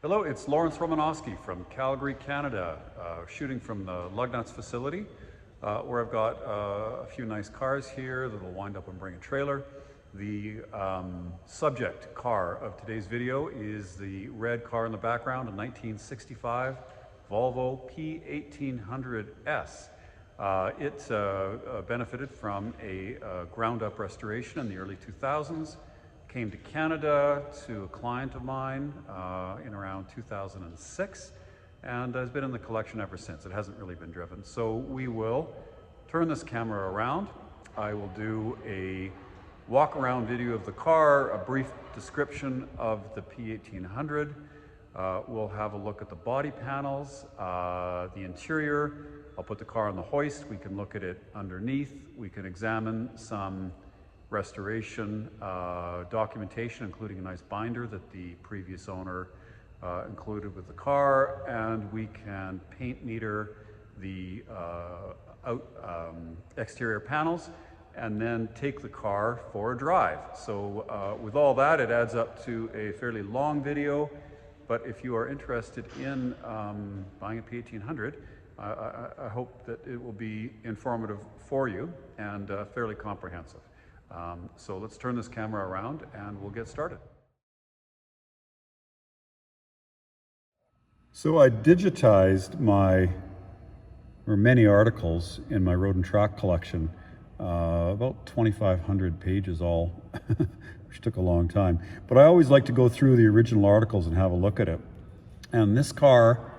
Hello, it's Lawrence Romanosky from Calgary, Canada, shooting from the Lugnuts facility, where I've got a few nice cars here that will wind up and bring a trailer. The subject car of today's video is the red car in the background, a 1965 Volvo 1800S. It benefited from a ground-up restoration in the early 2000s. Came to Canada to a client of mine in around 2006 and has been in the collection ever since. It hasn't really been driven. So we will turn this camera around. I will do a walk around video of the car, a brief description of the P1800. We'll have a look at the body panels, the interior. I'll put the car on the hoist. We can look at it underneath. We can examine some restoration documentation, including a nice binder that the previous owner included with the car, and we can paint meter the exterior panels and then take the car for a drive. So with all that, it adds up to a fairly long video, but if you are interested in buying a P1800, I hope that it will be informative for you and fairly comprehensive. So let's turn this camera around and we'll get started. So I digitized many articles in my road and track collection, about 2,500 pages all, which took a long time. But I always like to go through the original articles and have a look at it. And this car,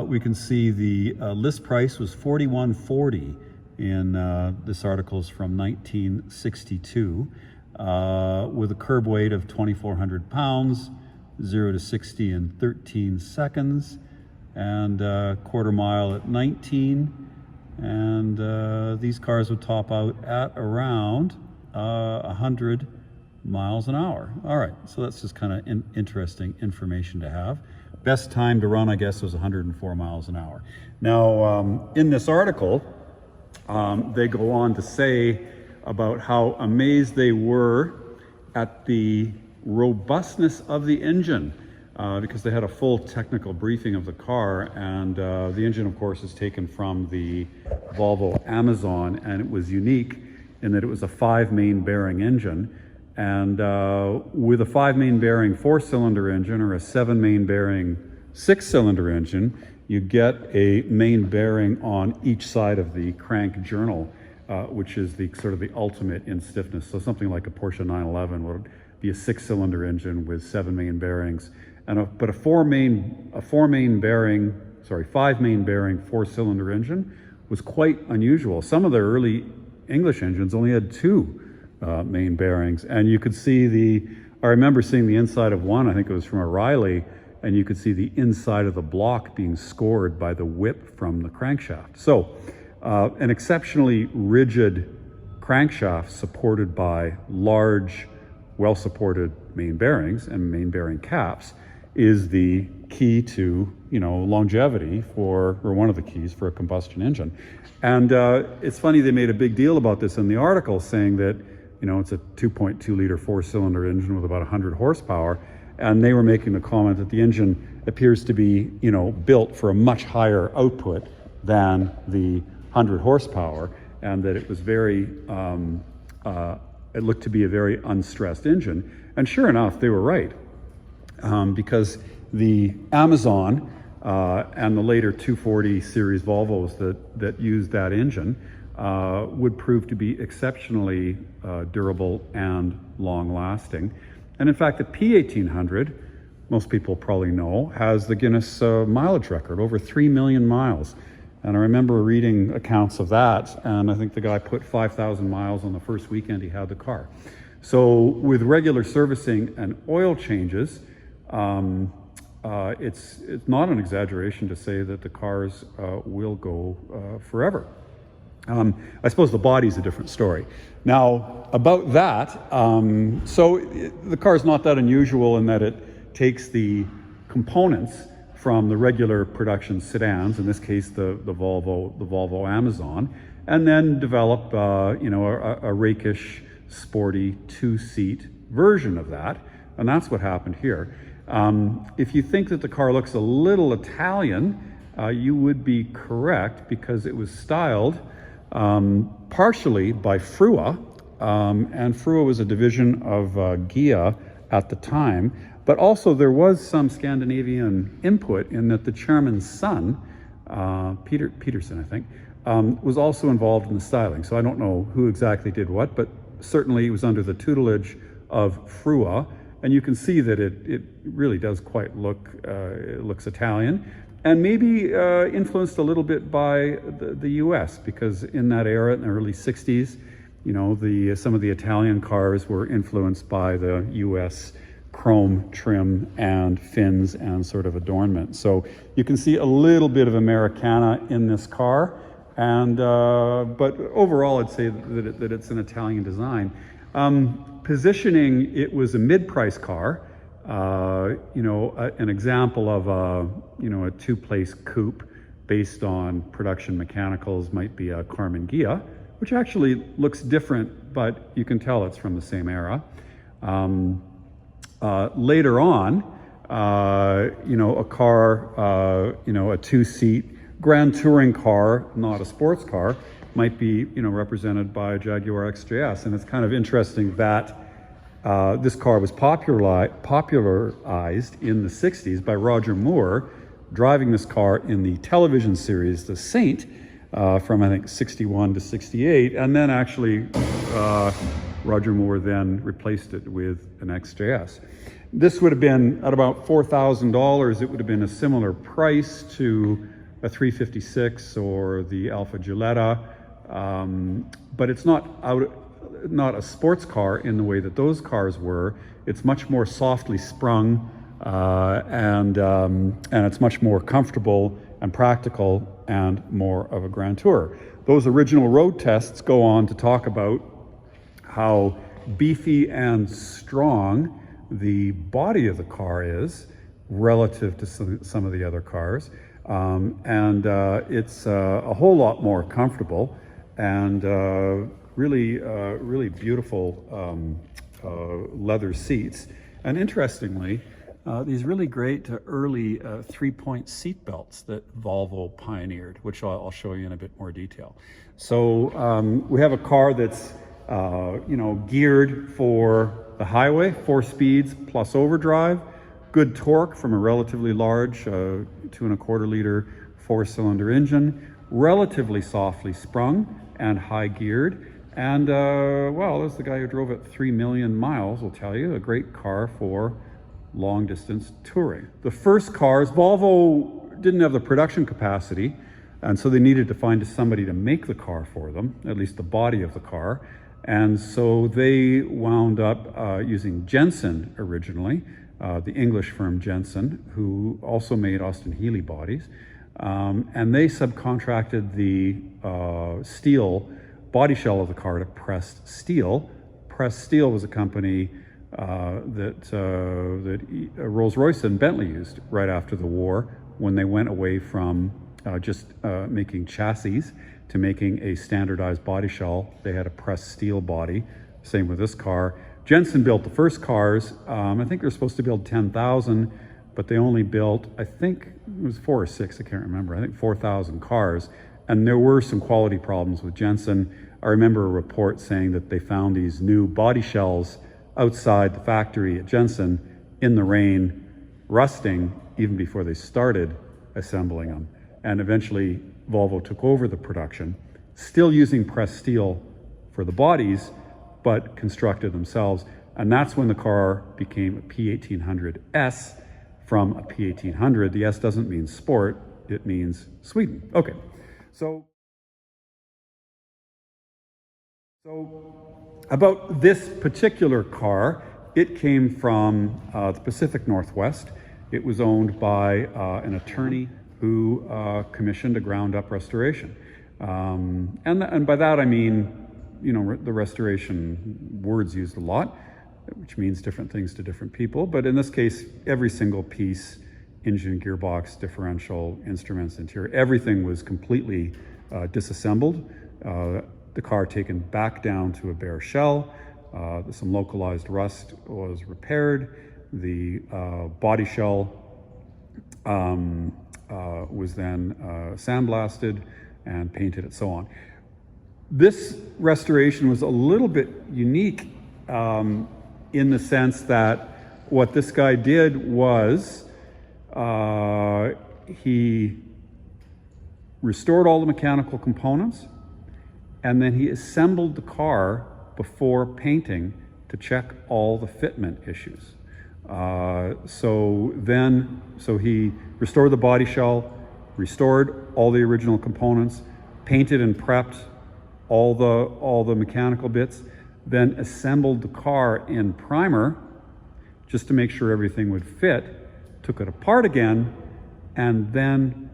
we can see the list price was $41.40. In this article is from 1962, with a curb weight of 2,400 pounds, 0 to 60 in 13 seconds, and quarter mile at 19. And these cars would top out at around 100 miles an hour. All right, so that's just kind of interesting information to have. Best time to run, I guess, was 104 miles an hour. Now, in this article, they go on to say about how amazed they were at the robustness of the engine, because they had a full technical briefing of the car, and the engine, of course, is taken from the Volvo Amazon, and it was unique in that it was a 5-main bearing engine, and with a 5-main bearing 4-cylinder engine or a 7-main bearing 6-cylinder engine, you get a main bearing on each side of the crank journal, which is the sort of the ultimate in stiffness. So something like a Porsche 911 would be a 6-cylinder engine with 7 main bearings, but a 5-main bearing 4-cylinder engine was quite unusual. Some of the early English engines only had 2 main bearings, and you could see I remember seeing the inside of one, I think it was from a Riley, and you could see the inside of the block being scored by the whip from the crankshaft. So an exceptionally rigid crankshaft supported by large, well-supported main bearings and main bearing caps is the key to, longevity or one of the keys for a combustion engine. And it's funny, they made a big deal about this in the article, saying that, it's a 2.2 liter 4-cylinder engine with about 100 horsepower. And they were making the comment that the engine appears to be, built for a much higher output than the 100 horsepower, and that it was it looked to be a very unstressed engine. And sure enough, they were right, because the Amazon and the later 240 series Volvos that used that engine would prove to be exceptionally durable and long-lasting. And in fact, the P1800, most people probably know, has the Guinness mileage record, over 3 million miles. And I remember reading accounts of that, and I think the guy put 5,000 miles on the first weekend he had the car. So with regular servicing and oil changes, it's not an exaggeration to say that the cars will go forever. I suppose the body's a different story. Now, about that, so the car's not that unusual in that it takes the components from the regular production sedans, in this case the Volvo Amazon, and then develop a rakish, sporty 2-seat version of that, and that's what happened here. If you think that the car looks a little Italian, you would be correct, because it was styled partially by Frua, and Frua was a division of Gia at the time, but also there was some Scandinavian input in that the chairman's son, Peterson, I think, was also involved in the styling. So I don't know who exactly did what, but certainly it was under the tutelage of Frua, and you can see that it really does quite look, it looks Italian, and maybe influenced a little bit by the US, because in that era, in the early 60s, you know, some of the Italian cars were influenced by the US chrome trim and fins and sort of adornment. So you can see a little bit of Americana in this car, and but overall I'd say that it's an Italian design. Positioning, it was a mid-price car. You know, an example of a two-place coupe based on production mechanicals might be a Carmen Ghia, which actually looks different, but you can tell it's from the same era. Later on, you know, a car, you know, a two-seat Grand Touring car, not a sports car, might be, you know, represented by a Jaguar XJS. And it's kind of interesting that this car was popularized in the 60s by Roger Moore, driving this car in the television series The Saint, from I think 61 to 68, and then actually Roger Moore then replaced it with an XJS. This would have been at about $4,000. It would have been a similar price to a 356 or the Alfa Giulietta, but it's not a sports car in the way that those cars were. It's much more softly sprung, and it's much more comfortable and practical and more of a Grand Tour. Those original road tests go on to talk about how beefy and strong the body of the car is relative to some of the other cars. It's a whole lot more comfortable and really beautiful leather seats. And interestingly, these really great early three-point seat belts that Volvo pioneered, which I'll show you in a bit more detail. So we have a car that's you know, geared for the highway, 4 speeds plus overdrive, good torque from a relatively large 2.25 liter 4-cylinder engine, relatively softly sprung and high geared. And well, as the guy who drove it 3 million miles will tell you, a great car for long distance touring. The first cars, Volvo didn't have the production capacity, and so they needed to find somebody to make the car for them, at least the body of the car. And so they wound up using Jensen originally, the English firm Jensen, who also made Austin Healey bodies. And they subcontracted the steel body shell of the car to Pressed Steel. Pressed Steel was a company that Rolls-Royce and Bentley used right after the war, when they went away from just making chassis to making a standardized body shell. They had a pressed steel body. Same with this car. Jensen built the first cars. I think they're supposed to build 10,000, but they only built, I think it was 4 or 6, I can't remember. I think 4,000 cars. And there were some quality problems with Jensen. I remember a report saying that they found these new body shells outside the factory at Jensen in the rain, rusting even before they started assembling them. And eventually Volvo took over the production, still using pressed steel for the bodies, but constructed themselves. And that's when the car became a P1800S from a P1800. The S doesn't mean sport, it means Sweden. Okay, so about this particular car, it came from the Pacific Northwest. It was owned by an attorney who commissioned a ground-up restoration. And by that I mean, you know, the restoration word's used a lot, which means different things to different people. But in this case, every single piece, engine, gearbox, differential, instruments, interior, everything was completely disassembled. The car taken back down to a bare shell. Some localized rust was repaired. The body shell was then sandblasted and painted and so on. This restoration was a little bit unique in the sense that what this guy did was he restored all the mechanical components, and then he assembled the car before painting to check all the fitment issues. So he restored the body shell, restored all the original components, painted and prepped all the mechanical bits, then assembled the car in primer just to make sure everything would fit, took it apart again, and then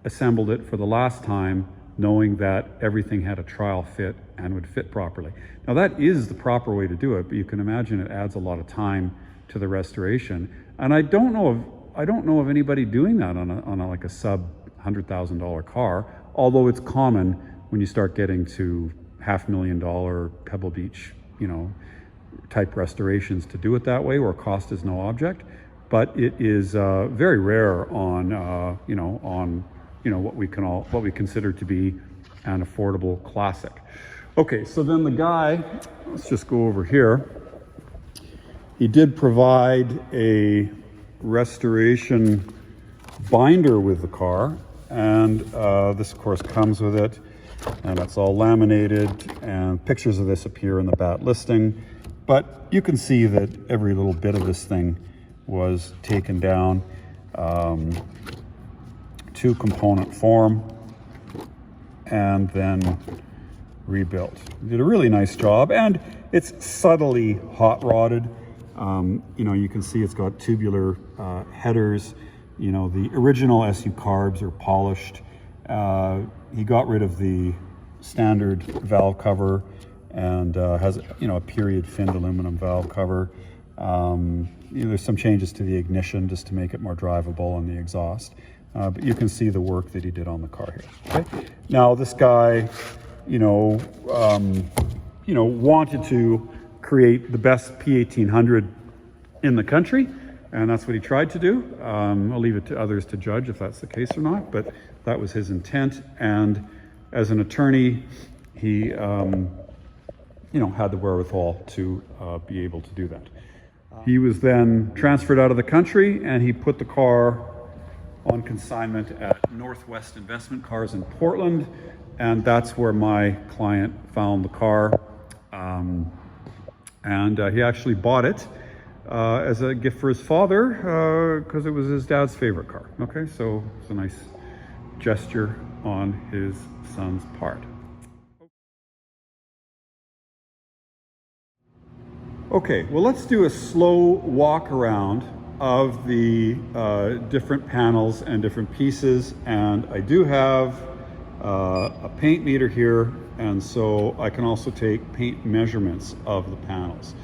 assembled it for the last time, knowing that everything had a trial fit and would fit properly. Now that is the proper way to do it, but you can imagine it adds a lot of time to the restoration. And I don't know of anybody doing that on like a sub $100,000 car, although it's common when you start getting to $500,000 Pebble Beach, type restorations to do it that way, where cost is no object. But it is very rare on what we consider to be an affordable classic. Okay, so then the guy, let's just go over here. He did provide a restoration binder with the car, and this of course comes with it, and it's all laminated, and pictures of this appear in the BAT listing. But you can see that every little bit of this thing was taken down to component form and then rebuilt. Did a really nice job, and it's subtly hot rodded. You can see it's got tubular headers. The original SU carbs are polished. He got rid of the standard valve cover and has a period finned aluminum valve cover. There's some changes to the ignition just to make it more drivable and the exhaust. But you can see the work that he did on the car here. Okay? Now this guy, wanted to create the best P1800 in the country, and that's what he tried to do. I'll leave it to others to judge if that's the case or not, but that was his intent. And as an attorney, he, had the wherewithal to be able to do that. He was then transferred out of the country, and he put the car on consignment at Northwest Investment Cars in Portland, and that's where my client found the car. He actually bought it as a gift for his father because it was his dad's favorite car. Okay, so it's a nice gesture on his son's part. Okay, well, let's do a slow walk around of the different panels and different pieces. And I do have a paint meter here, and so I can also take paint measurements of the panels.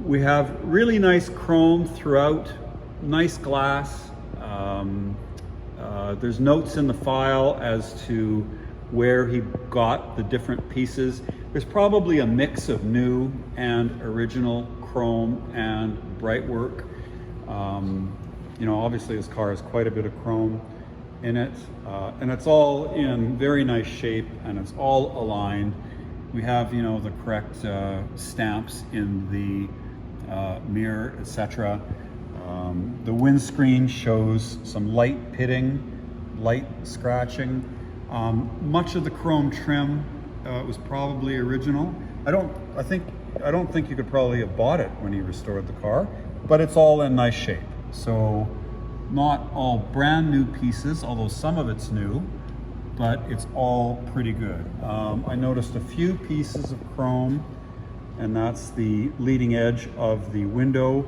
We have really nice chrome throughout, nice glass. There's notes in the file as to where he got the different pieces. There's probably a mix of new and original chrome and bright work. Obviously this car has quite a bit of chrome in it, and it's all in very nice shape, and it's all aligned. We have, the correct stamps in the mirror, etc. The windscreen shows some light pitting, light scratching. Much of the chrome trim was probably original. I don't think you could probably have bought it when you restored the car, but it's all in nice shape. So not all brand new pieces, although some of it's new, but it's all pretty good. I noticed a few pieces of chrome, and that's the leading edge of the window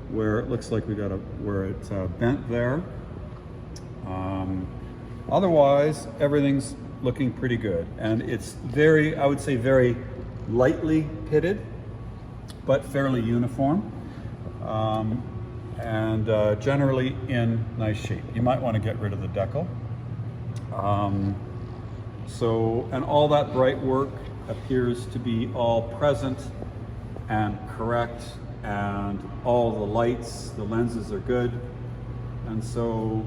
where it looks like where it's bent there. Otherwise, everything's looking pretty good, and it's I would say very lightly pitted, but fairly uniform, and generally in nice shape. You might want to get rid of the decal. And all that bright work appears to be all present and correct, and all the lights, the lenses are good, and so,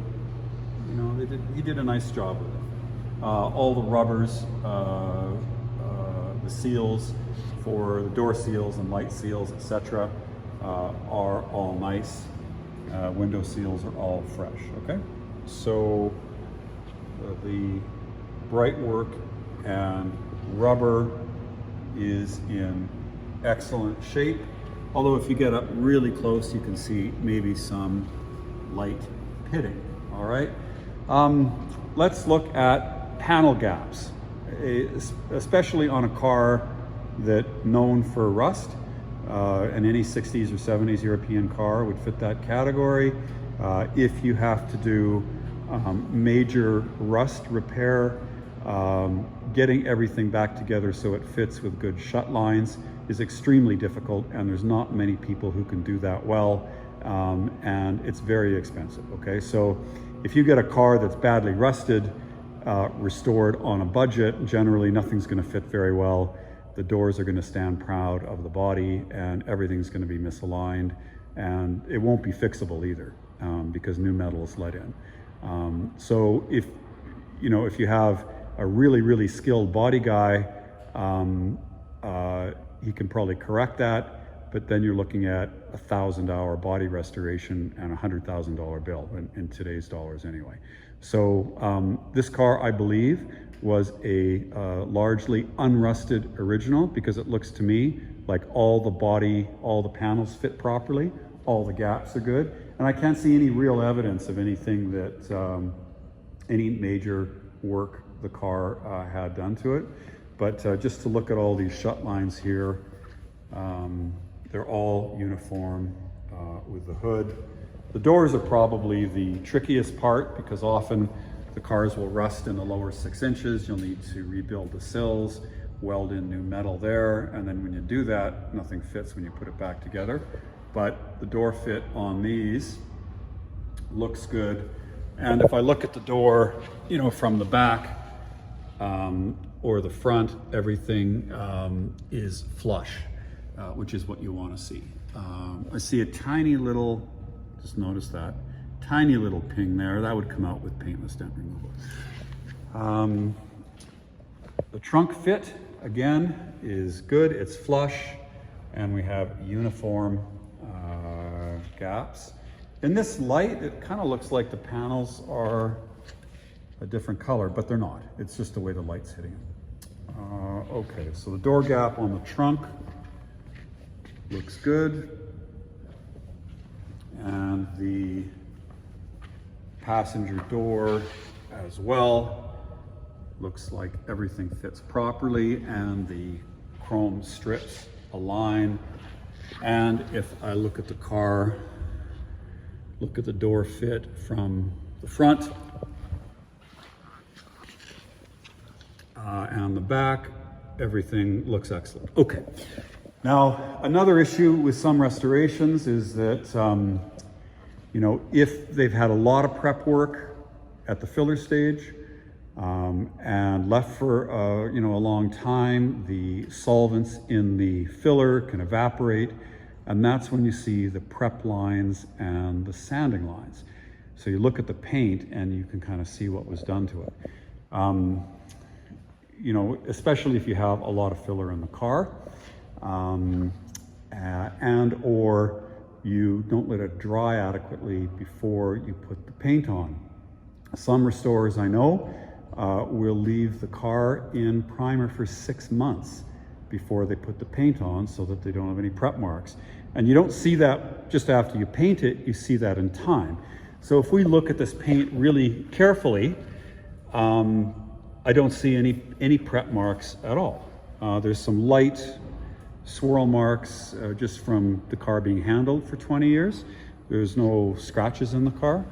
you know, he did a nice job with it. All the rubbers, the seals for the door seals and light seals, etc., are all nice. Window seals are all fresh, okay? So the bright work and rubber is in excellent shape. Although if you get up really close, you can see maybe some light pitting, all right? Let's look at panel gaps, especially on a car that's known for rust. And any 60s or 70s European car would fit that category. If you have to do major rust repair, getting everything back together so it fits with good shut lines is extremely difficult, and there's not many people who can do that well, and it's very expensive, okay? So if you get a car that's badly rusted, restored on a budget, generally nothing's gonna fit very well. The doors are gonna stand proud of the body, and everything's gonna be misaligned, and it won't be fixable either, because new metal is let in. So if you have a really skilled body guy, he can probably correct that, but then you're looking at a 1,000-hour body restoration and a $100,000 bill in today's dollars anyway. So this car, I believe, was a largely unrusted original, because it looks to me like all the body, all the panels fit properly, all the gaps are good, and I can't see any real evidence of anything that, any major work the car had done to it. But just to look at all these shut lines here, they're all uniform with the hood. The doors are probably the trickiest part, because often the cars will rust in the lower 6 inches. You'll need to rebuild the sills, weld in new metal there, and then when you do that, nothing fits when you put it back together. But the door fit on these looks good. And if I look at the door, from the back or the front, everything is flush, which is what you want to see. I see a tiny little, just notice that, tiny little ping there. That would come out with paintless dent removal. The trunk fit, again, is good. It's flush, and we have uniform gaps. In this light, it kind of looks like the panels are a different color, but they're not. It's just the way the light's hitting it. Okay, so the door gap on the trunk looks good. And the passenger door as well looks like everything fits properly, and the chrome strips align. And if I look at the car, look at the door fit from the front and the back, everything looks excellent. Okay, now another issue with some restorations is that if they've had a lot of prep work at the filler stage and left for a long time, the solvents in the filler can evaporate, and that's when you see the prep lines and the sanding lines. So you look at the paint and you can kind of see what was done to it. Especially if you have a lot of filler in the car, and or you don't let it dry adequately before you put the paint on. Some restorers I know will leave the car in primer for 6 months before they put the paint on, so that they don't have any prep marks. And you don't see that just after you paint it, you see that in time. So if we look at this paint really carefully, I don't see any prep marks at all. There's some light swirl marks just from the car being handled for 20 years. There's no scratches in the car.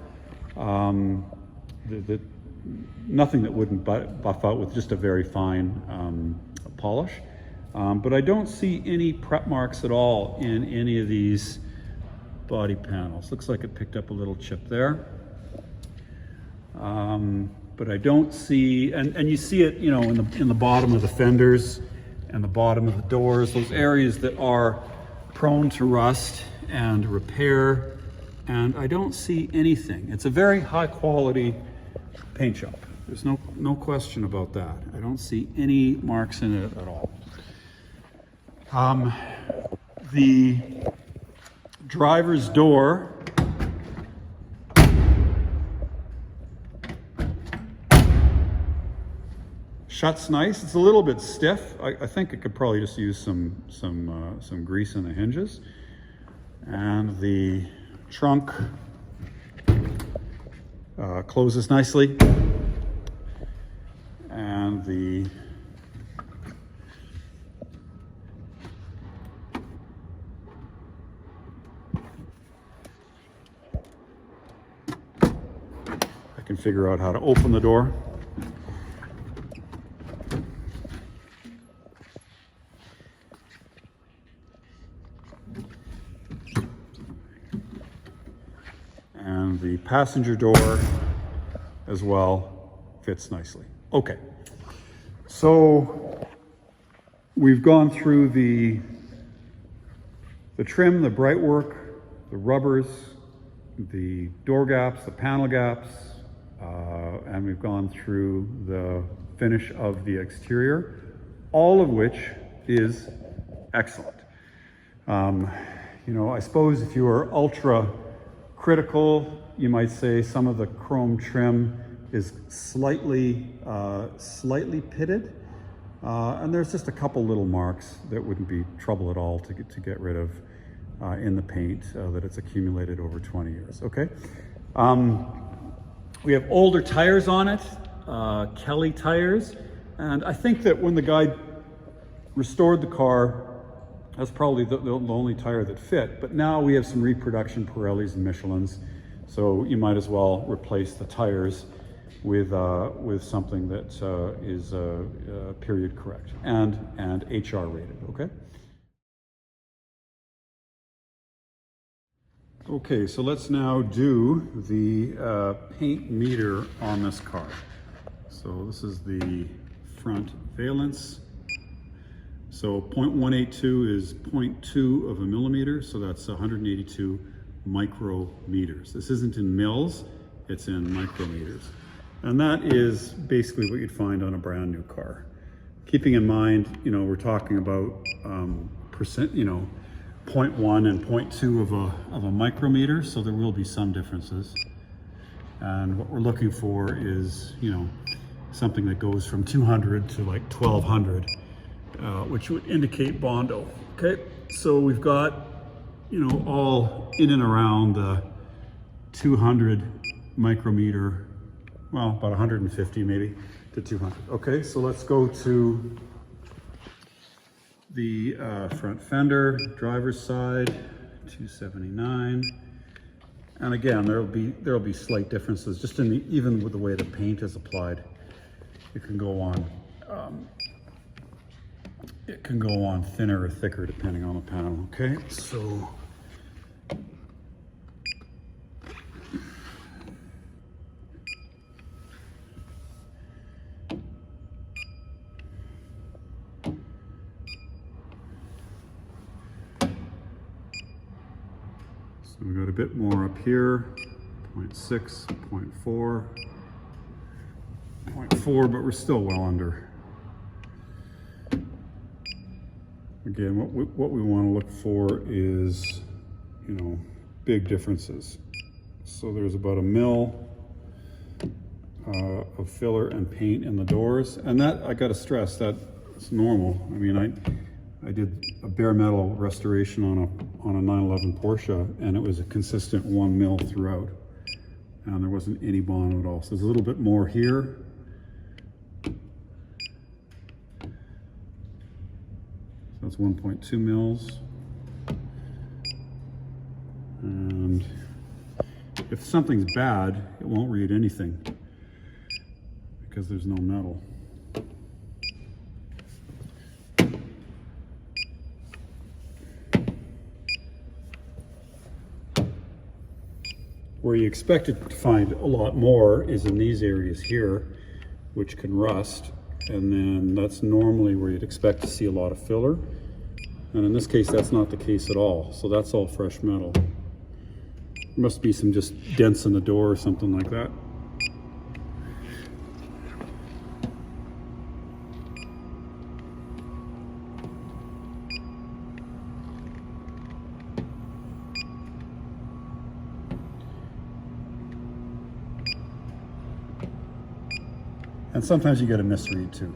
Nothing that wouldn't buff out with just a very fine polish. But I don't see any prep marks at all in any of these body panels. Looks like it picked up a little chip there. But I don't see, and you see it, in the bottom of the fenders and the bottom of the doors, those areas that are prone to rust and repair, and I don't see anything. It's a very high quality paint job. There's no question about that. I don't see any marks in it at all. The driver's door shuts nice. It's a little bit stiff. I think it could probably just use some grease in the hinges. And the trunk closes nicely. And the I can figure out how to open the door. And the passenger door as well fits nicely. Okay, so we've gone through the trim, the bright work, the rubbers, the door gaps, the panel gaps, and we've gone through the finish of the exterior, all of which is excellent. You know, I suppose if you are ultra critical, you might say some of the chrome trim is slightly pitted, and there's just a couple little marks that wouldn't be trouble at all to get rid of in the paint that it's accumulated over 20 years. Okay, we have older tires on it, Kelly tires, and I think that when the guy restored the car, that's probably the only tire that fit. But now we have some reproduction Pirellis and Michelins, so you might as well replace the tires with something that is period correct and HR rated. Okay. Okay, so let's now do the paint meter on this car. So this is the front valence. So 0.182 is 0.2 of a millimeter, so that's 182 micrometers. This isn't in mils, it's in micrometers. And that is basically what you'd find on a brand new car. Keeping in mind, you know, we're talking about percent, you know, 0.1 and 0.2 of a micrometer, so there will be some differences. And what we're looking for is, you know, something that goes from 200 to like 1200. Which would indicate Bondo. Okay, so we've got, you know, all in and around the 200 micrometer, well, about 150 maybe to 200. Okay, so let's go to the front fender, driver's side, 279. And again, there'll be slight differences just in the, even with the way the paint is applied. It can go on. It can go on thinner or thicker depending on the panel. Okay, so we got a bit more up here, 0.6, 0.4, 0.4, but we're still well under. Again, what we want to look for is, you know, big differences. So there's about a mil of filler and paint in the doors, and that, I got to stress, that it's normal. I mean, I did a bare metal restoration on a 911 Porsche, and it was a consistent 1 mil throughout, and there wasn't any Bondo at all. So there's a little bit more here. That's 1.2 mils. And if something's bad, it won't read anything because there's no metal. Where you expect it to find a lot more is in these areas here, which can rust. And then that's normally where you'd expect to see a lot of filler. And in this case, that's not the case at all. So that's all fresh metal. There must be some just dents in the door or something like that. And sometimes you get a misread too.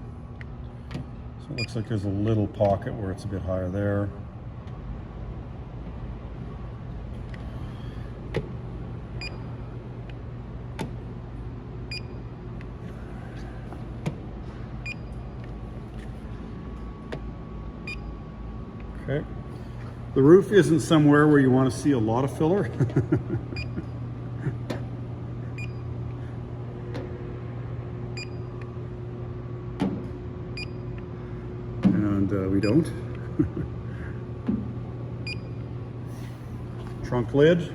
So it looks like there's a little pocket where it's a bit higher there. Okay. The roof isn't somewhere where you want to see a lot of filler. And we don't. Trunk lid.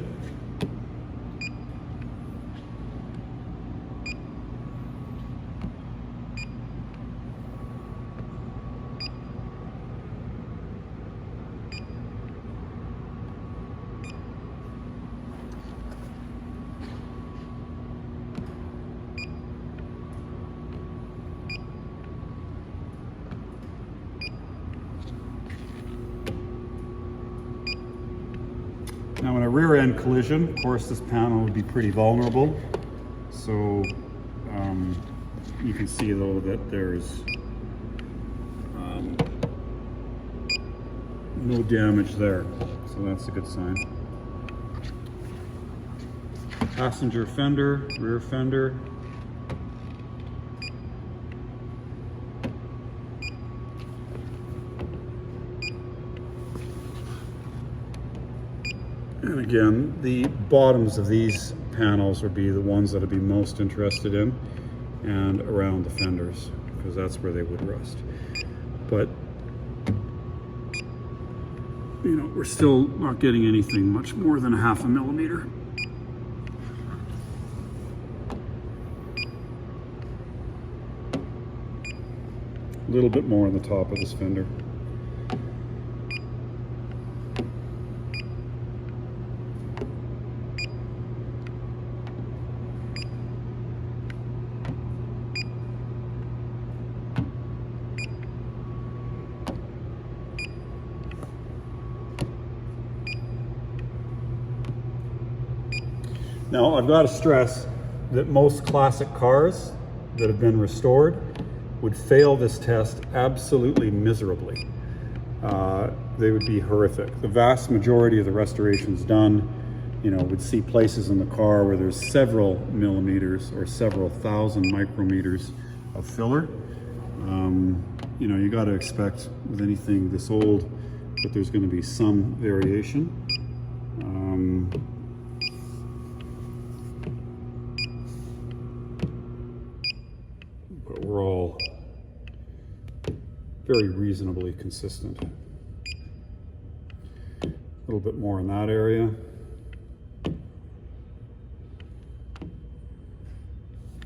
Now in a rear end collision, of course, this panel would be pretty vulnerable. So you can see though that there's no damage there. So that's a good sign. Passenger fender, rear fender. And again, the bottoms of these panels would be the ones that I'd be most interested in, and around the fenders, because that's where they would rust. But, you know, we're still not getting anything much more than 1/2 millimeter. A little bit more on the top of this fender. Now, I've got to stress that most classic cars that have been restored would fail this test absolutely miserably. They would be horrific. The vast majority of the restorations done, you know, would see places in the car where there's several millimeters or several thousand micrometers of filler. You know, you got to expect with anything this old that there's going to be some variation. But we're all very reasonably consistent. A little bit more in that area.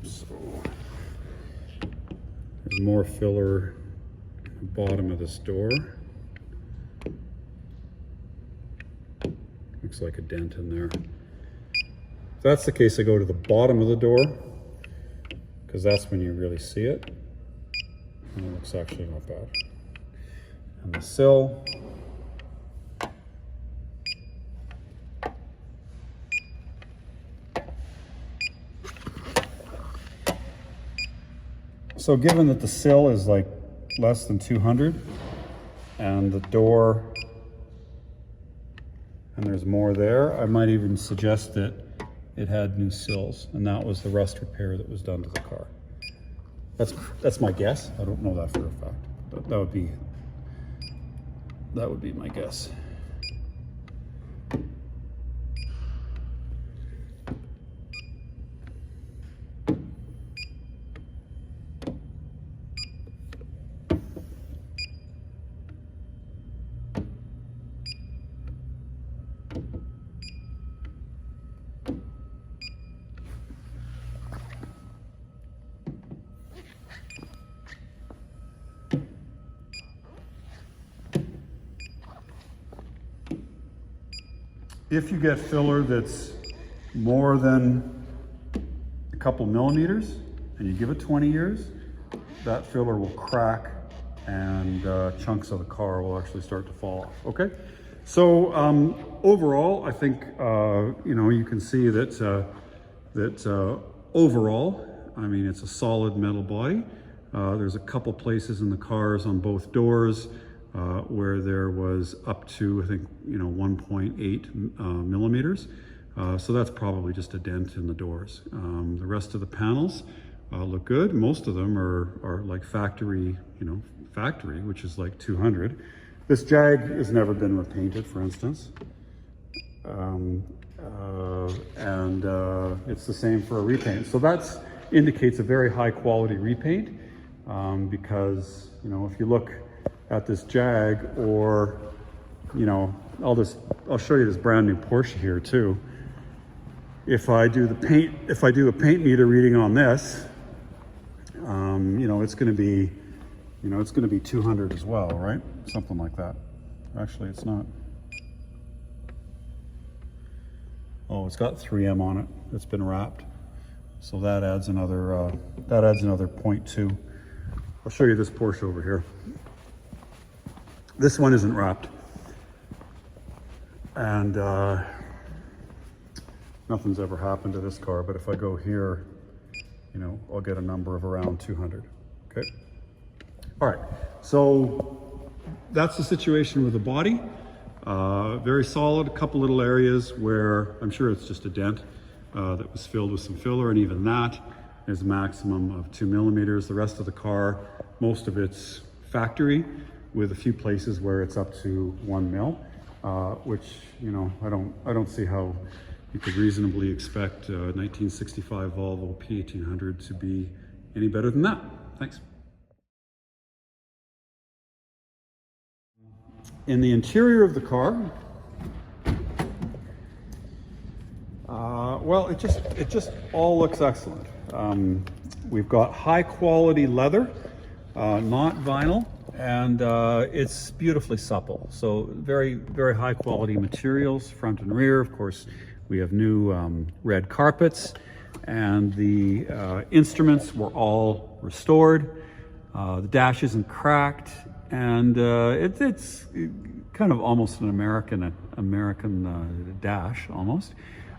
So there's more filler at the bottom of this door. Looks like a dent in there. If that's the case, I go to the bottom of the door, because that's when you really see it. And it looks actually not bad. And the sill. So given that the sill is like less than 200 and the door, and there's more there, I might even suggest that it had new sills, and that was the rust repair that was done to the car. That's my guess. I don't know that for a fact. But that would be my guess. If you get filler that's more than a couple millimeters and you give it 20 years, that filler will crack and chunks of the car will actually start to fall off. Okay, so overall, I think you know, you can see that overall, I mean, it's a solid metal body. There's a couple places in the cars on both doors where there was up to, I think, you know, 1.8 millimeters. So that's probably just a dent in the doors. The rest of the panels look good. Most of them are like factory, you know, factory, which is like 200. This Jag has never been repainted, for instance. It's the same for a repaint. So that indicates a very high quality repaint because, you know, if you look at this Jag, or, you know, I'll show you this brand new Porsche here too. If I do a paint meter reading on this, you know, it's going to be, you know, it's going to be 200 as well, right? Something like that. Actually, it's not. Oh, it's got 3M on it. It's been wrapped, so that adds another 0.2. I'll show you this Porsche over here. This one isn't wrapped, and nothing's ever happened to this car. But if I go here, you know, I'll get a number of around 200. Okay. All right. So that's the situation with the body. Very solid. A couple little areas where I'm sure it's just a dent that was filled with some filler, and even that is a maximum of 2 millimeters. The rest of the car, most of it's factory, with a few places where it's up to 1 mil, which, you know, I don't see how you could reasonably expect a 1965 Volvo 1800 to be any better than that. Thanks. In the interior of the car, well, it just all looks excellent. We've got high quality leather, not vinyl, and it's beautifully supple. So very, very high quality materials, front and rear. Of course, we have new red carpets, and the instruments were all restored. The dash isn't cracked, and it's kind of almost an American dash almost.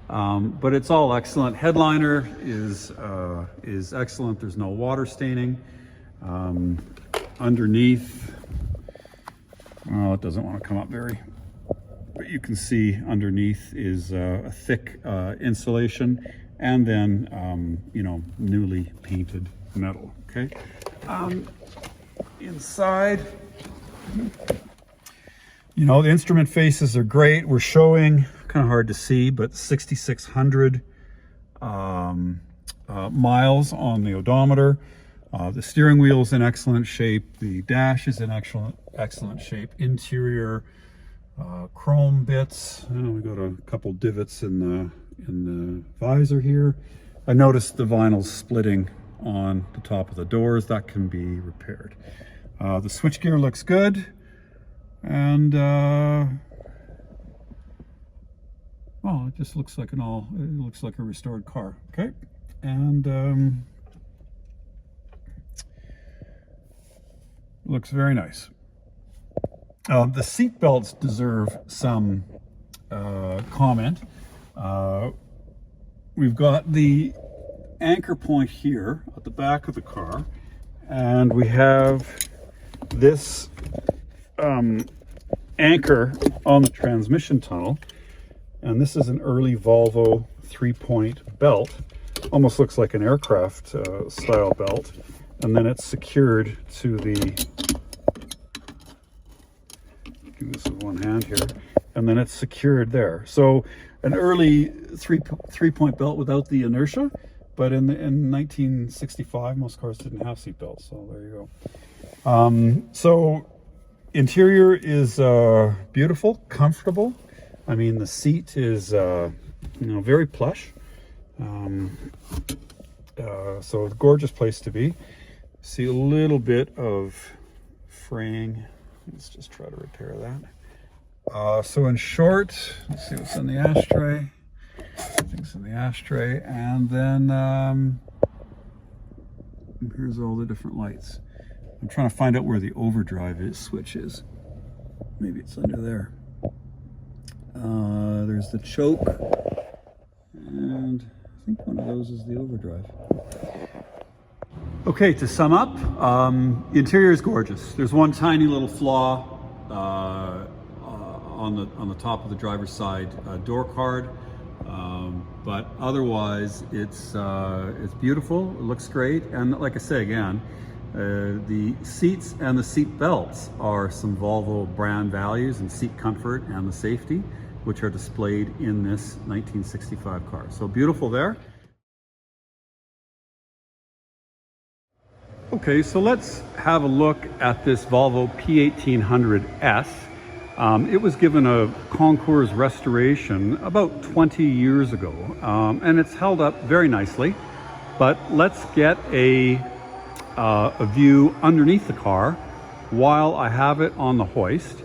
But it's all excellent. Headliner is excellent. There's no water staining. Underneath, well, it doesn't want to come up very, but you can see underneath is a thick insulation, and then you know, newly painted metal. Okay. Inside, you know, the instrument faces are great. We're showing, kind of hard to see, but 6,600 miles on the odometer. The steering wheel is in excellent shape. The dash is in excellent shape. Interior chrome bits. We got a couple divots in the visor here. I noticed the vinyl's splitting on the top of the doors. That can be repaired. The switchgear looks good, and well, it just looks like it looks like a restored car. Okay, and looks very nice. The seat belts deserve some comment. We've got the anchor point here at the back of the car, and we have this anchor on the transmission tunnel, and this is an early Volvo 3-point belt. Almost looks like an aircraft style belt, and then it's secured to the, do this with one hand here, and then it's secured there. So an early three-point belt without the inertia, but in 1965 most cars didn't have seat belts, so there you go. So interior is beautiful, comfortable. I mean, the seat is you know, very plush. So a gorgeous place to be. See a little bit of fraying. Let's just try to repair that. So in short, let's see what's in the ashtray. Things in the ashtray, and then here's all the different lights. I'm trying to find out where the overdrive switch is. Maybe it's under there. There's the choke, and I think one of those is the overdrive. Okay, to sum up, the interior is gorgeous. There's one tiny little flaw on the top of the driver's side door card, but otherwise it's beautiful. It looks great, and like I say again, the seats and the seat belts are some Volvo brand values and seat comfort and the safety, which are displayed in this 1965 car. So beautiful there. Okay, so let's have a look at this Volvo P1800S. It was given a concours restoration about 20 years ago, and it's held up very nicely. But let's get a view underneath the car while I have it on the hoist,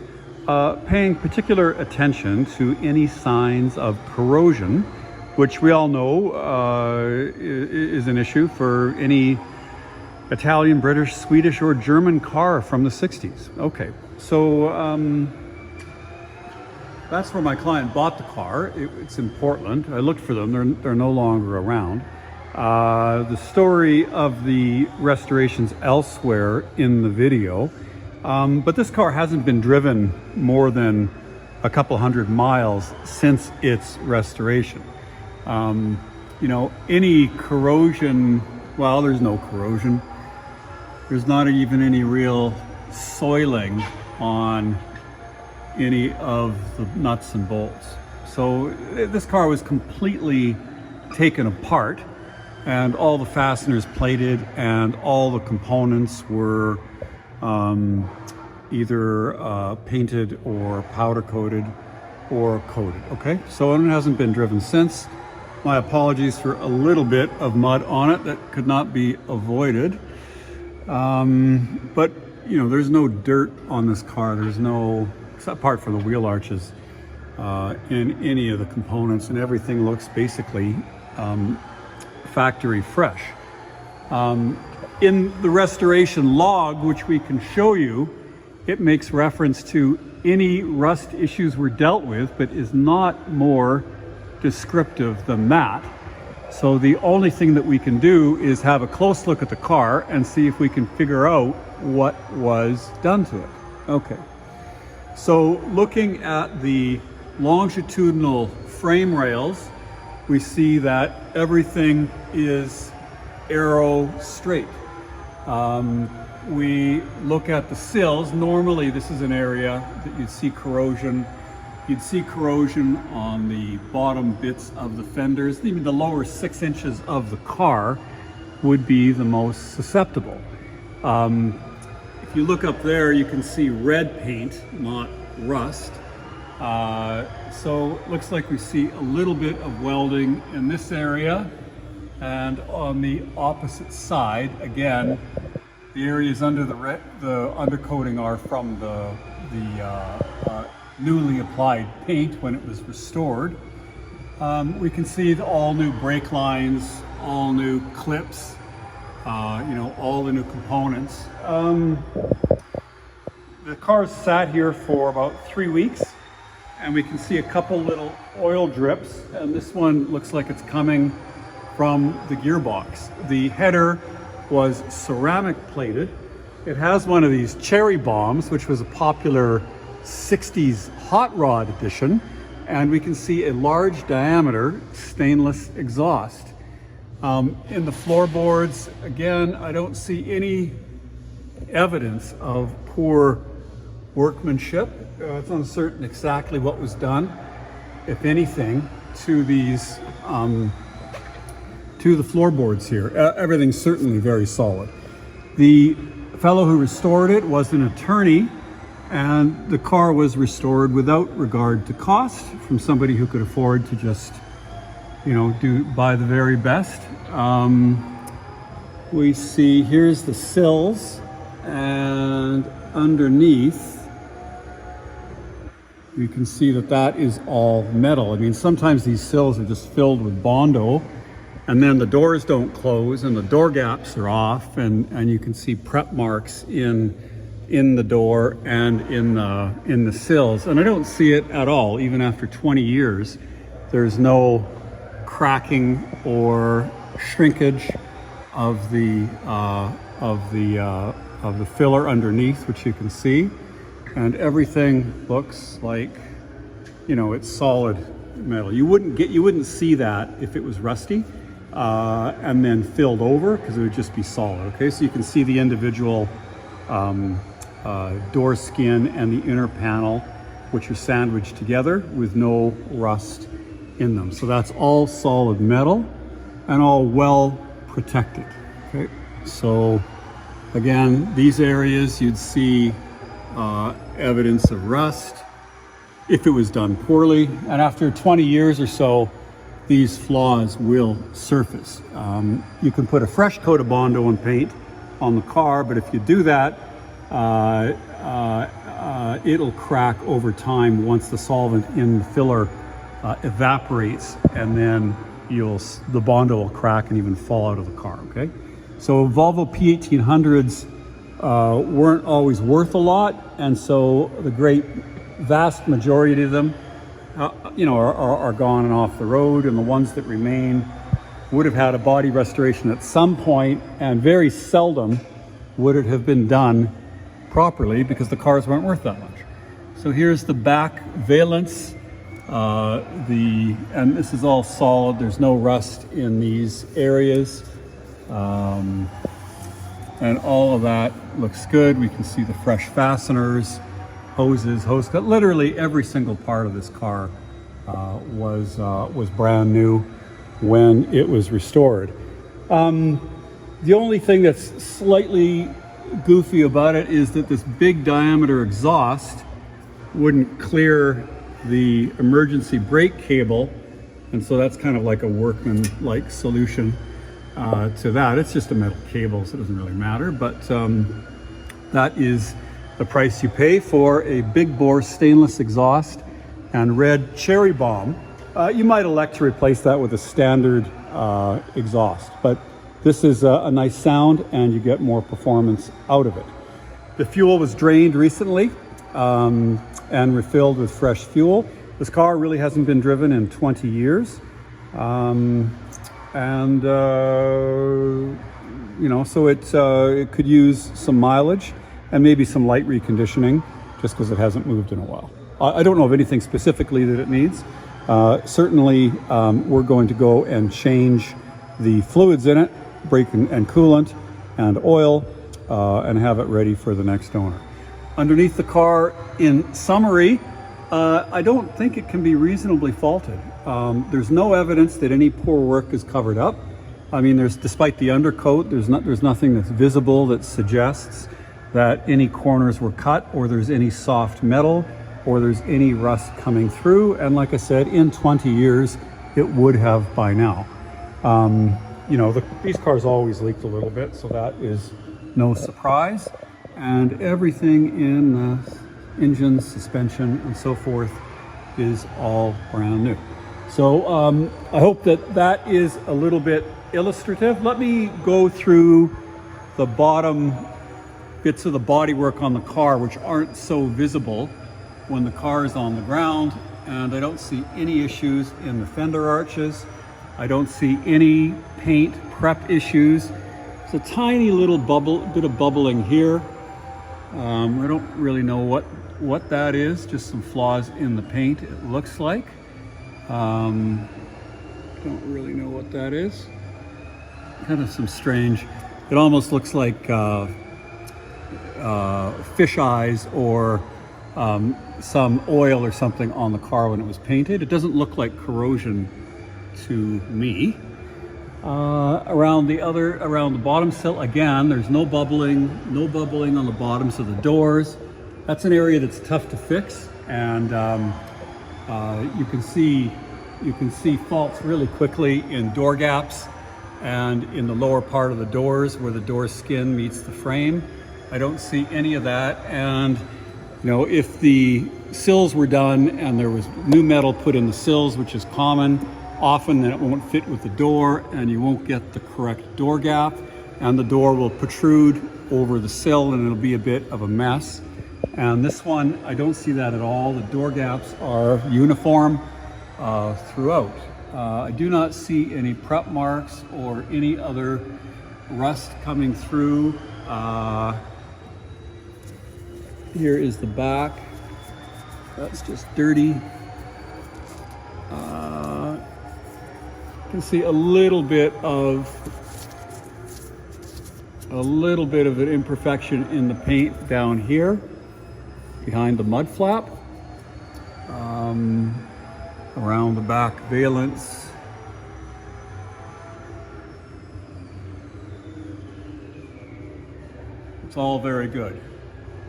paying particular attention to any signs of corrosion, which we all know is an issue for any Italian, British, Swedish, or German car from the 60s. Okay, so that's where my client bought the car. It's in Portland. I looked for them. They're no longer around. The story of the restorations elsewhere in the video, but this car hasn't been driven more than a couple hundred miles since its restoration. You know, any corrosion, well, there's no corrosion. There's not even any real soiling on any of the nuts and bolts. So this car was completely taken apart, and all the fasteners plated, and all the components were either painted or powder coated or coated. Okay, so it hasn't been driven since. My apologies for a little bit of mud on it that could not be avoided. But you know, there's no dirt on this car. There's no, apart from the wheel arches, in any of the components, and everything looks basically factory fresh. In the restoration log, which we can show you, it makes reference to any rust issues were dealt with, but is not more descriptive than that. So the only thing that we can do is have a close look at the car and see if we can figure out what was done to it. Okay, so looking at the longitudinal frame rails, we see that everything is arrow straight. We look at the sills. Normally this is an area that you'd see corrosion. You'd see corrosion on the bottom bits of the fenders. Even the lower 6 inches of the car would be the most susceptible. If you look up there, you can see red paint, not rust. So it looks like we see a little bit of welding in this area. And on the opposite side, again, the areas under the undercoating are from the newly applied paint when it was restored. We can see all new brake lines, all new clips, you know, all the new components. The car's sat here for about 3 weeks, and we can see a couple little oil drips, and this one looks like it's coming from the gearbox. The header was ceramic plated. It has one of these cherry bombs, which was a popular 60s hot rod edition, and we can see a large diameter stainless exhaust. In the floorboards, again, I don't see any evidence of poor workmanship. It's uncertain exactly what was done, if anything, to these to the floorboards here. Everything's certainly very solid. The fellow who restored it was an attorney, and the car was restored without regard to cost from somebody who could afford to just, you know, buy the very best. We see here's the sills, and underneath you can see that that is all metal. I mean, sometimes these sills are just filled with Bondo, and then the doors don't close and the door gaps are off, and you can see prep marks in the door and in the sills. And I don't see it at all, even after 20 years. There's no cracking or shrinkage of the filler underneath, which you can see, and everything looks like, you know, it's solid metal. You wouldn't see that if it was rusty and then filled over, because it would just be solid. Okay, so you can see the individual door skin and the inner panel, which are sandwiched together with no rust in them. So that's all solid metal and all well protected. Okay, so again, these areas you'd see evidence of rust if it was done poorly, and after 20 years or so, these flaws will surface. You can put a fresh coat of Bondo and paint on the car, but if you do that, it'll crack over time once the solvent in the filler evaporates, and then the Bondo will crack and even fall out of the car. Okay, so Volvo P1800s weren't always worth a lot, and so the vast majority of them are gone and off the road, and the ones that remain would have had a body restoration at some point, and very seldom would it have been done properly because the cars weren't worth that much. So here's the back valence, and this is all solid. There's no rust in these areas, and all of that looks good. We can see the fresh fasteners, hoses, hose cut. Literally every single part of this car was brand new when it was restored. The only thing that's slightly goofy about it is that this big diameter exhaust wouldn't clear the emergency brake cable, and so that's kind of like a workman-like solution to that. It's just a metal cable, so it doesn't really matter, but that is the price you pay for a big bore stainless exhaust and red cherry bomb. You might elect to replace that with a standard exhaust, but this is a nice sound and you get more performance out of it. The fuel was drained recently and refilled with fresh fuel. This car really hasn't been driven in 20 years. So it could use some mileage and maybe some light reconditioning, just because it hasn't moved in a while. I don't know of anything specifically that it needs. Certainly, we're going to go and change the fluids in it, brake and coolant and oil, and have it ready for the next owner. Underneath the car, in summary, I don't think it can be reasonably faulted. There's no evidence that any poor work is covered up. I mean, despite the undercoat, there's nothing that's visible that suggests that any corners were cut, or there's any soft metal, or there's any rust coming through. And like I said, in 20 years, it would have by now. These cars always leaked a little bit, so that is no surprise. And everything in the engine, suspension, and so forth is all brand new. So I hope that is a little bit illustrative. Let me go through the bottom bits of the bodywork on the car, which aren't so visible when the car is on the ground. And I don't see any issues in the fender arches. I don't see any paint prep issues. It's a tiny little bit of bubbling here. I don't really know what that is, just some flaws in the paint, it looks like. Don't really know what that is. Kind of some strange, it almost looks like fish eyes or some oil or something on the car when it was painted. It doesn't look like corrosion to me. Around the bottom sill, again, there's no bubbling on the bottoms of the doors. That's an area that's tough to fix, and you can see faults really quickly in door gaps and in the lower part of the doors where the door skin meets the frame. I don't see any of that, and You know, if the sills were done and there was new metal put in the sills, which is common, often then it won't fit with the door and you won't get the correct door gap, and the door will protrude over the sill and it'll be a bit of a mess. And this one, I don't see that at all. The door gaps are uniform throughout. I do not see any prep marks or any other rust coming through. Here is the back. That's just dirty. You can see a little bit of an imperfection in the paint down here behind the mud flap. Around the back valance. It's all very good.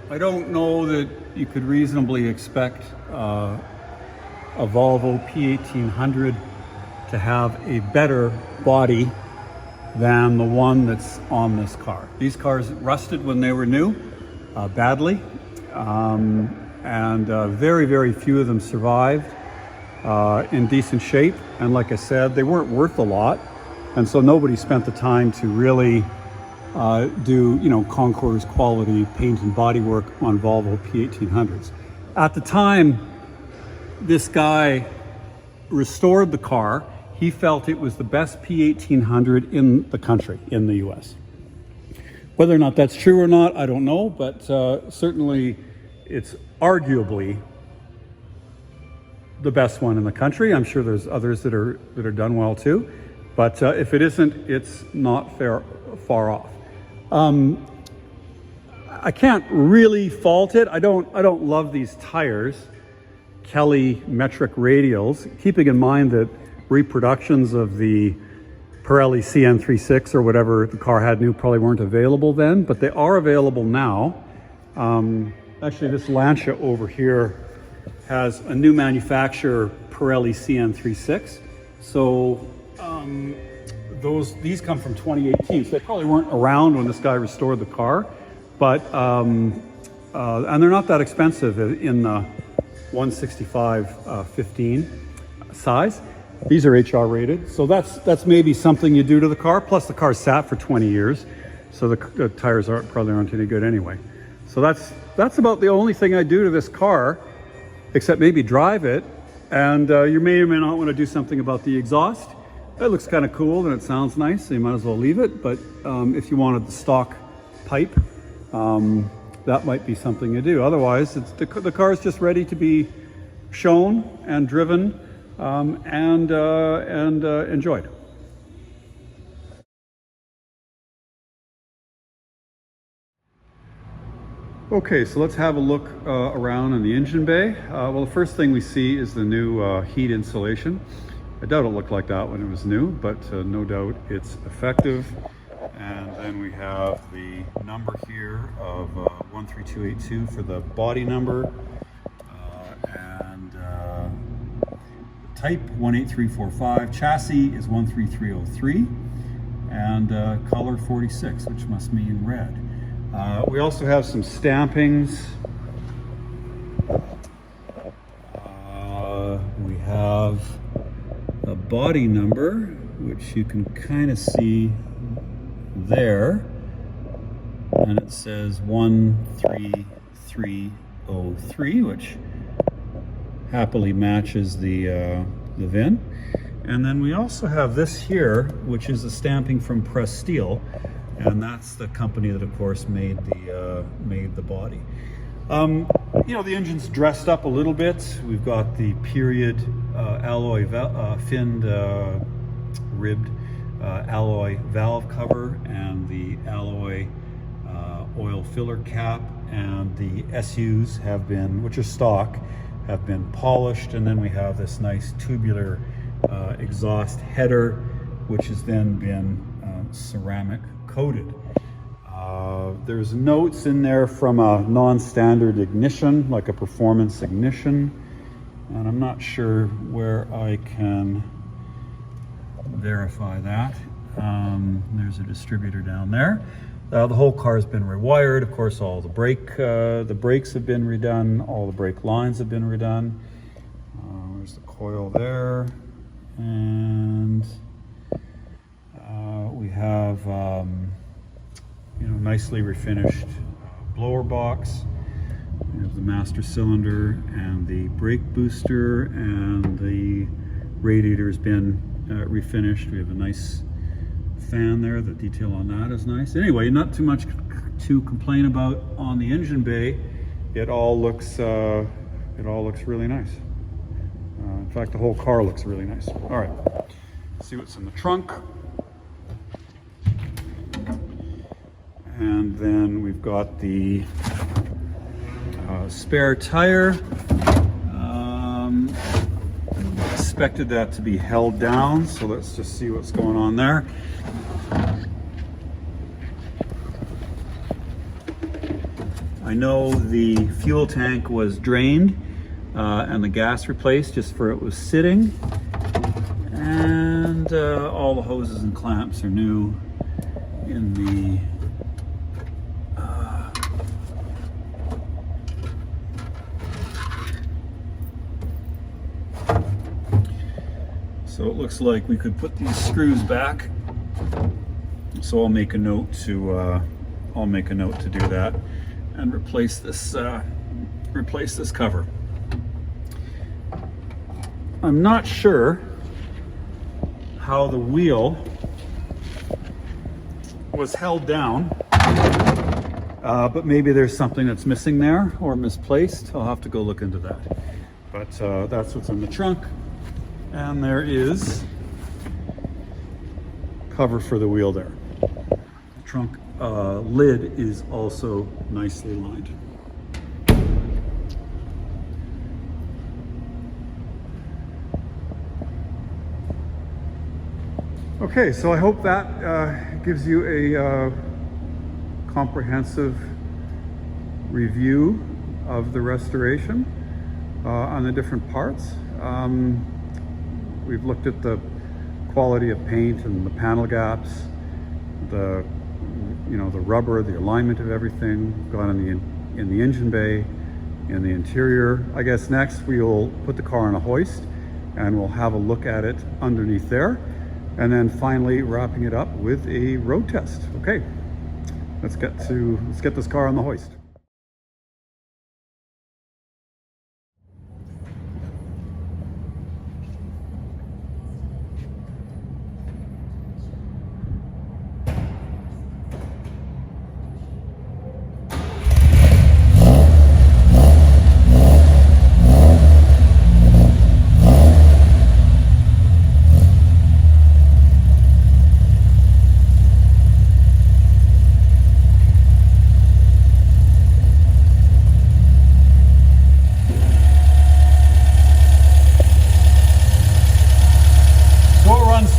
I don't know that you could reasonably expect a Volvo P1800 to have a better body than the one that's on this car. These cars rusted when they were new, badly, and very, very few of them survived in decent shape. And like I said, they weren't worth a lot, and so nobody spent the time to really do, you know, concours quality paint and bodywork on Volvo P1800s. At the time this guy restored the car, he felt it was the best P1800 in the country, in the US. Whether or not that's true or not, I don't know, but certainly it's arguably the best one in the country. I'm sure there's others that are done well too, but if it isn't, it's not far off. I can't really fault it. I don't love these tires, Kelly metric radials, keeping in mind that reproductions of the Pirelli CN36 or whatever the car had new probably weren't available then, but they are available now. Actually, this Lancia over here has a new manufacturer Pirelli CN36. So these come from 2018, so they probably weren't around when this guy restored the car, but and they're not that expensive in the 165/15 size. These are HR rated, so that's maybe something you do to the car. Plus the car sat for 20 years, so the tires probably aren't any good anyway. So that's about the only thing I do to this car, except maybe drive it. And you may or may not want to do something about the exhaust. It looks kind of cool and it sounds nice, so you might as well leave it. But if you wanted the stock pipe, that might be something to do. Otherwise, the car is just ready to be shown and driven and enjoyed. Okay, so let's have a look around in the engine bay. Well, the first thing we see is the new heat insulation. I doubt it looked like that when it was new, but no doubt it's effective. And then we have the number here of 13282 for the body number, and type 18345. Chassis is 13303, and color 46, which must mean red. We also have some stampings. We have a body number, which you can kind of see there, and it says 13303, which happily matches the VIN. And then we also have this here, which is a stamping from Press Steel, and that's the company that, of course, made the body. You know, the engine's dressed up a little bit. We've got the period alloy finned ribbed alloy valve cover and the alloy oil filler cap, and the SUs have been, which are stock, have been polished. And then we have this nice tubular exhaust header, which has then been ceramic coated. There's notes in there from a non-standard ignition, like a performance ignition, and I'm not sure where I can verify that. There's a distributor down there. The whole car has been rewired. Of course, all the brakes have been redone. All the brake lines have been redone. There's the coil there, and we have nicely refinished blower box. We have the master cylinder and the brake booster, and the radiator has been refinished. We have a nice fan there. The detail on that is nice. Anyway, not too much to complain about on the engine bay. It all looks really nice. In fact, the whole car looks really nice. All right, let's see what's in the trunk. And then we've got the spare tire. Expected that to be held down, so let's just see what's going on there. I know the fuel tank was drained and the gas replaced just for it was sitting, and all the hoses and clamps are new in the so it looks like we could put these screws back. So I'll make a note to do that and replace this cover. I'm not sure how the wheel was held down, but maybe there's something that's missing there or misplaced. I'll have to go look into that. But that's what's in the trunk. And there is cover for the wheel there. The trunk lid is also nicely lined. Okay, so I hope that gives you a comprehensive review of the restoration on the different parts. We've looked at the quality of paint and the panel gaps, the rubber, the alignment of everything, gone in the engine bay, in the interior. I guess next we'll put the car on a hoist and we'll have a look at it underneath there, and then finally wrapping it up with a road test. Okay, let's get this car on the hoist.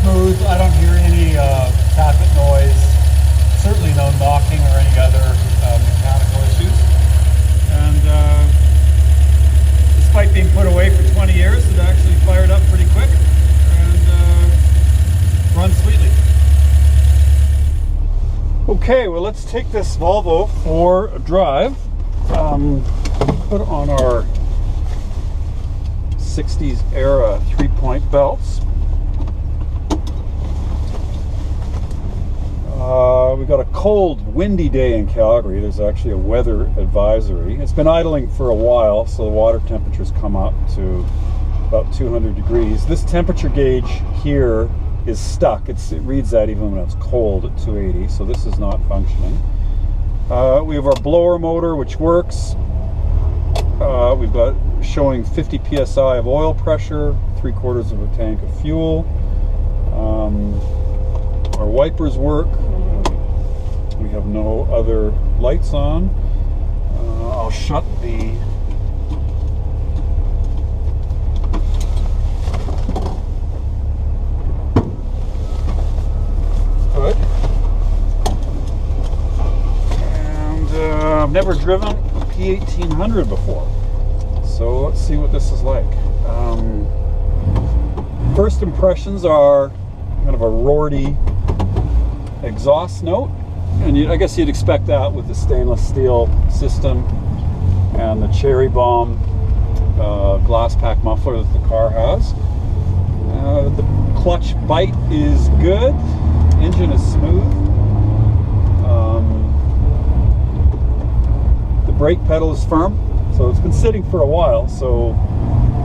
Smooth. I don't hear any tappet noise, certainly no knocking or any other mechanical issues. And despite being put away for 20 years, it actually fired up pretty quick and runs sweetly. Okay, well, let's take this Volvo for a drive. Put on our 60s era 3-point belts. We've got a cold, windy day in Calgary. There's actually a weather advisory. It's been idling for a while, so the water temperatures come up to about 200 degrees. This temperature gauge here is stuck. It reads that even when it's cold at 280, so this is not functioning. We have our blower motor, which works. We've got showing 50 psi of oil pressure, 3/4 of a tank of fuel. Our wipers work. We have no other lights on. I'll shut the hood. And I've never driven a P1800 before, so let's see what this is like. First impressions are kind of a roarty exhaust note. And I guess you'd expect that with the stainless steel system and the cherry bomb glass pack muffler that the car has. The clutch bite is good. Engine is smooth. The brake pedal is firm, so it's been sitting for a while. So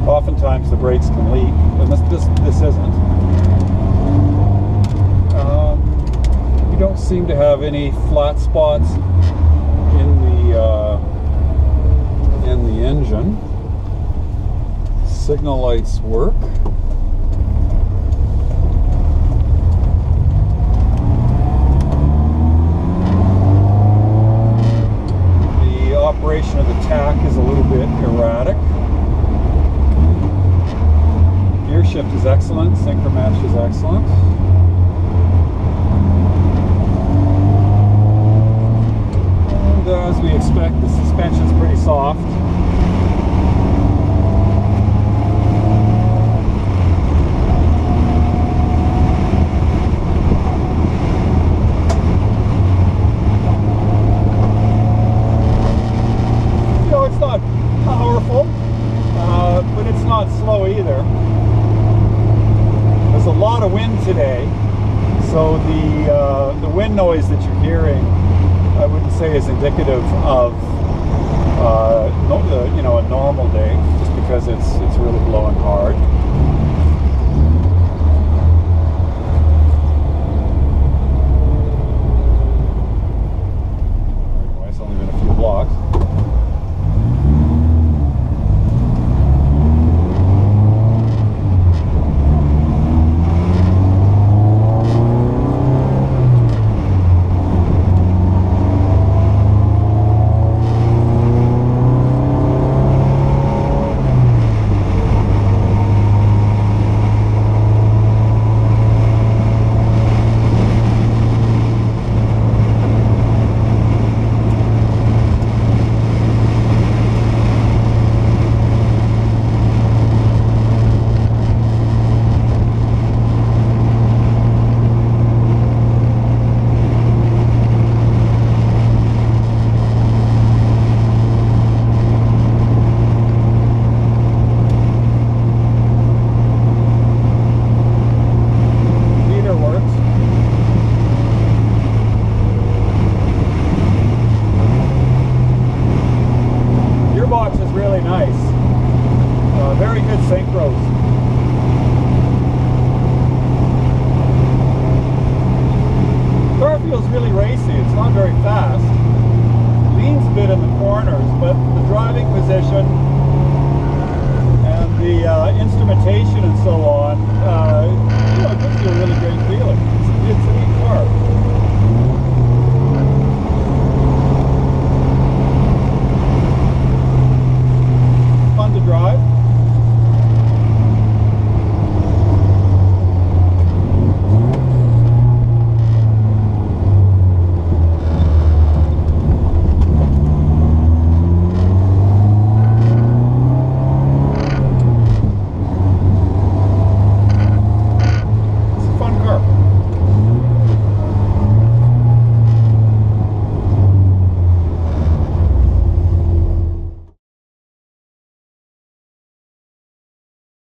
oftentimes the brakes can leak, and this isn't. You don't seem to have any flat spots in the engine. Signal lights work. The operation of the tach is a little bit erratic. Gear shift is excellent. Synchro match is excellent. As we expect, the suspension's pretty soft. You know, it's not powerful, but it's not slow either. There's a lot of wind today, so the wind noise that you're hearing, I wouldn't say is indicative of you know, a normal day, just because it's really blowing hard. Anyway, it's only been a few blocks. Very good synchros. Car feels really racy. It's not very fast. Leans a bit in the corners, but the driving position and the instrumentation and so on, you know, it gives you a really great feeling. It's